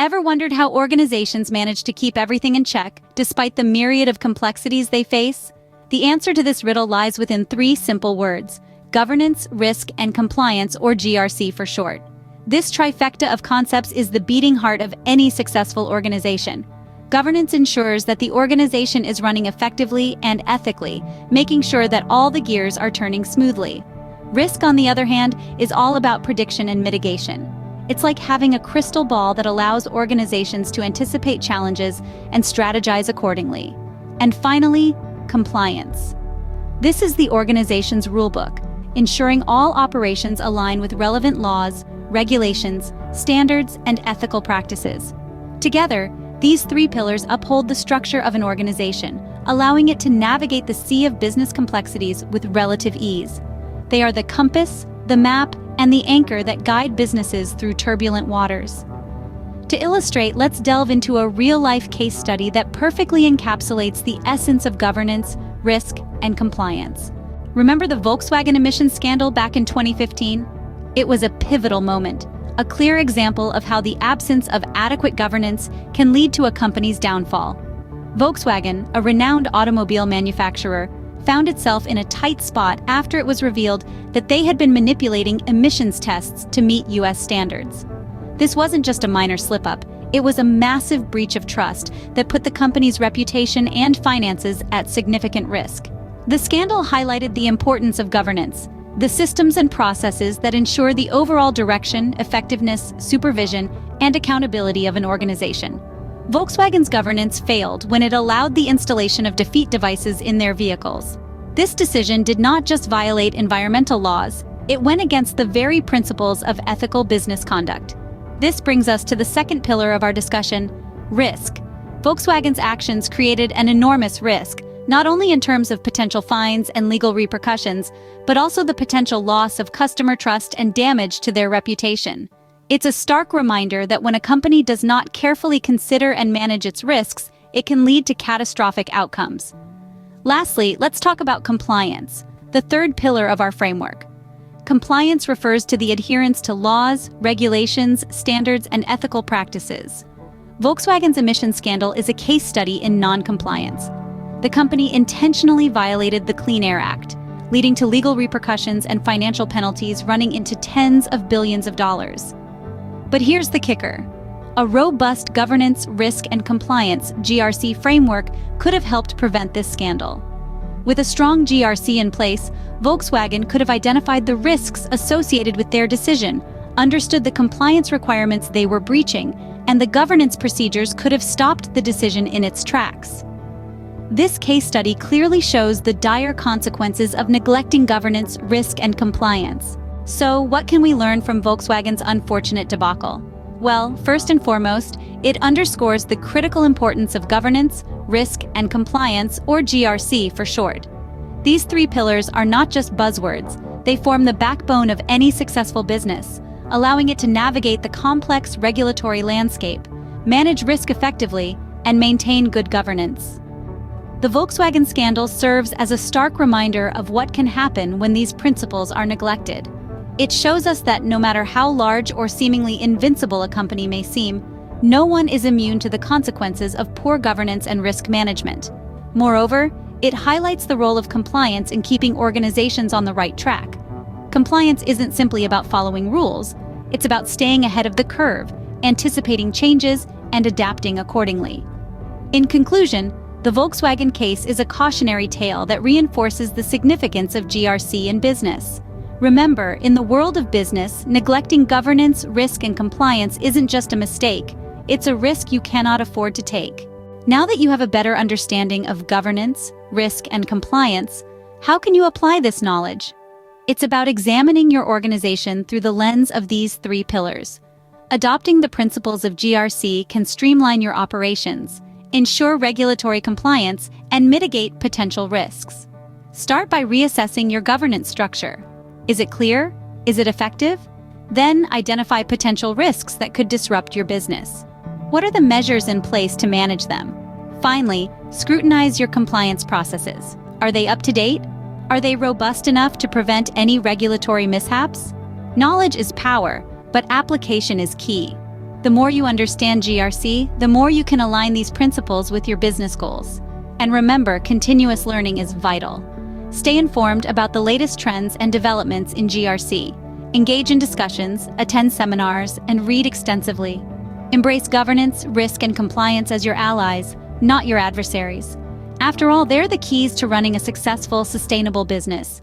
Ever wondered how organizations manage to keep everything in check, despite the myriad of complexities they face? The answer to this riddle lies within three simple words: governance, risk, and compliance, or GRC for short. This trifecta of concepts is the beating heart of any successful organization. Governance ensures that the organization is running effectively and ethically, making sure that all the gears are turning smoothly. Risk, on the other hand, is all about prediction and mitigation. It's like having a crystal ball that allows organizations to anticipate challenges and strategize accordingly. And finally, compliance. This is the organization's rulebook, ensuring all operations align with relevant laws, regulations, standards, and ethical practices. Together, these three pillars uphold the structure of an organization, allowing it to navigate the sea of business complexities with relative ease. They are the compass, the map, and the anchor that guide businesses through turbulent waters. To illustrate, let's delve into a real-life case study that perfectly encapsulates the essence of governance, risk, and compliance. Remember the Volkswagen emissions scandal back in 2015? It was a pivotal moment, a clear example of how the absence of adequate governance can lead to a company's downfall. Volkswagen, a renowned automobile manufacturer, found itself in a tight spot after it was revealed that they had been manipulating emissions tests to meet US standards. This wasn't just a minor slip-up, it was a massive breach of trust that put the company's reputation and finances at significant risk. The scandal highlighted the importance of governance, the systems and processes that ensure the overall direction, effectiveness, supervision, and accountability of an organization. Volkswagen's governance failed when it allowed the installation of defeat devices in their vehicles. This decision did not just violate environmental laws, it went against the very principles of ethical business conduct. This brings us to the second pillar of our discussion: risk. Volkswagen's actions created an enormous risk, not only in terms of potential fines and legal repercussions, but also the potential loss of customer trust and damage to their reputation. It's a stark reminder that when a company does not carefully consider and manage its risks, it can lead to catastrophic outcomes. Lastly, let's talk about compliance, the third pillar of our framework. Compliance refers to the adherence to laws, regulations, standards, and ethical practices. Volkswagen's emissions scandal is a case study in non-compliance. The company intentionally violated the Clean Air Act, leading to legal repercussions and financial penalties running into tens of billions of dollars. But here's the kicker. A robust governance, risk, and compliance (GRC) framework could have helped prevent this scandal. With a strong GRC in place, Volkswagen could have identified the risks associated with their decision, understood the compliance requirements they were breaching, and the governance procedures could have stopped the decision in its tracks. This case study clearly shows the dire consequences of neglecting governance, risk, and compliance. So, what can we learn from Volkswagen's unfortunate debacle? Well, first and foremost, it underscores the critical importance of governance, risk, and compliance, or GRC for short. These three pillars are not just buzzwords, they form the backbone of any successful business, allowing it to navigate the complex regulatory landscape, manage risk effectively, and maintain good governance. The Volkswagen scandal serves as a stark reminder of what can happen when these principles are neglected. It shows us that no matter how large or seemingly invincible a company may seem, no one is immune to the consequences of poor governance and risk management. Moreover, it highlights the role of compliance in keeping organizations on the right track. Compliance isn't simply about following rules, it's about staying ahead of the curve, anticipating changes, and adapting accordingly. In conclusion, the Volkswagen case is a cautionary tale that reinforces the significance of GRC in business. Remember, in the world of business, neglecting governance, risk, and compliance isn't just a mistake, it's a risk you cannot afford to take. Now that you have a better understanding of governance, risk, and compliance, how can you apply this knowledge? It's about examining your organization through the lens of these three pillars. Adopting the principles of GRC can streamline your operations, ensure regulatory compliance, and mitigate potential risks. Start by reassessing your governance structure. Is it clear? Is it effective? Then identify potential risks that could disrupt your business. What are the measures in place to manage them? Finally, scrutinize your compliance processes. Are they up to date? Are they robust enough to prevent any regulatory mishaps? Knowledge is power, but application is key. The more you understand GRC, the more you can align these principles with your business goals. And remember, continuous learning is vital. Stay informed about the latest trends and developments in GRC. Engage in discussions, attend seminars, and read extensively. Embrace governance, risk, and compliance as your allies, not your adversaries. After all, they're the keys to running a successful, sustainable business.